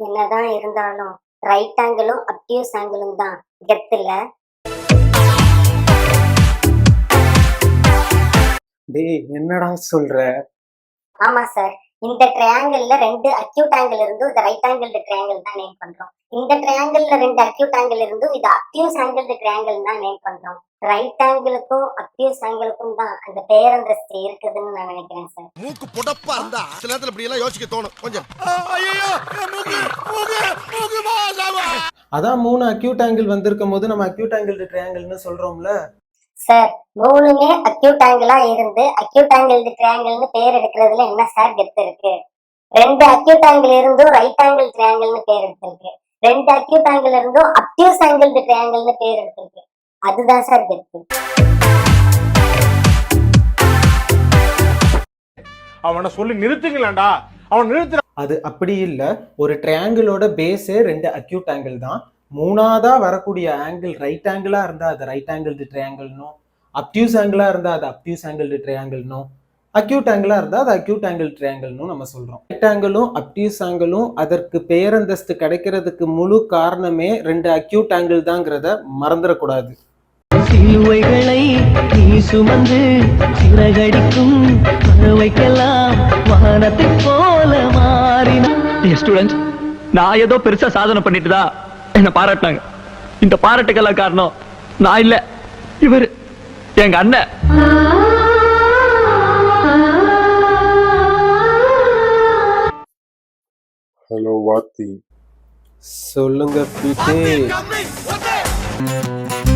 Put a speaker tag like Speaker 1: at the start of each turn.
Speaker 1: என்னதான் இருந்தாலும் right ஆங்கிளும் obtuse ஆங்கிளும் தான் கெத்துல.
Speaker 2: டேய் என்னடா சொல்ற?
Speaker 1: ஆமா சார். இந்த ட்ரையாங்கிள்ல 2 அக்யூட் ஆங்கிள் இருந்தும் இத ரைட் ஆங்கிள்டு ட்ரையாங்கிள் தான் நேம் பண்றோம். இந்த ட்ரையாங்கிள்ல 2 அக்யூட் ஆங்கிள் இருந்தும் இத அப்டியூஸ் ஆங்கிள்டு ட்ரையாங்கிள் தான் நேம் பண்றோம். ரைட் ஆங்கிளுக்கும் அப்டியூஸ் ஆங்கிளுக்கும் தான் அந்த பேரந்தஸ்து இருக்குதுன்னு நான் நினைக்கிறேன் சார்.
Speaker 3: மூக்கு புடப்பா இருந்தா சில நேரத்துல இப்படி எல்லாம் யோசிக்க தோணும் கொஞ்சம். ஐயோ மூக்கு மூக்கு மூக்கு மாசாவா.
Speaker 2: அதான் 3 அக்யூட் ஆங்கிள் வந்திருக்கும் போது நம்ம அக்யூட் ஆங்கிள் ட்ரையாங்கிள்னு சொல்றோம்ல
Speaker 1: சார். 3மே அக்யூட் ஆங்கிளா இருந்து அக்யூட் ஆங்கிள்டு ட்ரையாங்கிள்னு பேர் எடுக்கிறதுல என்ன சார் கெத்து இருக்கு? 2 அக்யூட் ஆங்கிள் இருந்தும் ரைட் ஆங்கிள் ட்ரையாங்கிள்னு பேர் எடுத்திருக்கு. 2 அக்யூட் ஆங்கிள் இருந்தும் அப்டியூஸ் ஆங்கிள்டு ட்ரையாங்கிள்னு பேர் எடுத்திருக்கு. அதுதான் சார் கெத்து.
Speaker 4: அவனை சொல்லி நிறுத்துங்களேன்டா. அவன் நிறுத்துற.
Speaker 2: அது அப்படி இல்ல. ஒரு ட்ரையாங்கிளோட பேஸே 2 அக்யூட் ஆங்கிள் தான். மூணாவதா வரக்கூடிய ஆங்கிள் ரைட் ஆங்கிளா இருந்தா அது ரைட் ஆங்கிள் ட்ரையாங்கிள்னும், அப்டியூஸ் ஆங்கிளா இருந்தா அது அப்டியூஸ் ஆங்கிள் ட்ரையாங்கிள்னும், அக்யூட் ஆங்கிளா இருந்தா அது அக்யூட் ஆங்கிள் ட்ரையாங்கிள்னு நம்ம சொல்றோம். ரைட் ஆங்கிளும் அப்டியூஸ் ஆங்கிளும் அதற்கு பேரந்தஸ்து கிடைக்கிறதுக்கு முழு காரணமே 2 அக்யூட் ஆங்கிள் தாங்கிறத மறந்துடக்கூடாது.
Speaker 5: சிலுவைகளை நீ சுமந்து சிறகடிக்கும் பறவைக்கெல்லாம் வானத்தை போல மாறின. ஸ்டூடெண்ட்ஸ், நான் ஏதோ பெருசா சாதனை பண்ணிட்டுதா என்ன பாராட்டினாங்க. இந்த பாராட்டுக்கெல்லாம் காரணம் நான் இல்ல, இவர் எங்க அண்ணன்.
Speaker 6: ஹலோ வாத்தி.
Speaker 2: சொல்லுங்க பீட்டே.
Speaker 3: கம்மி, ஓகே.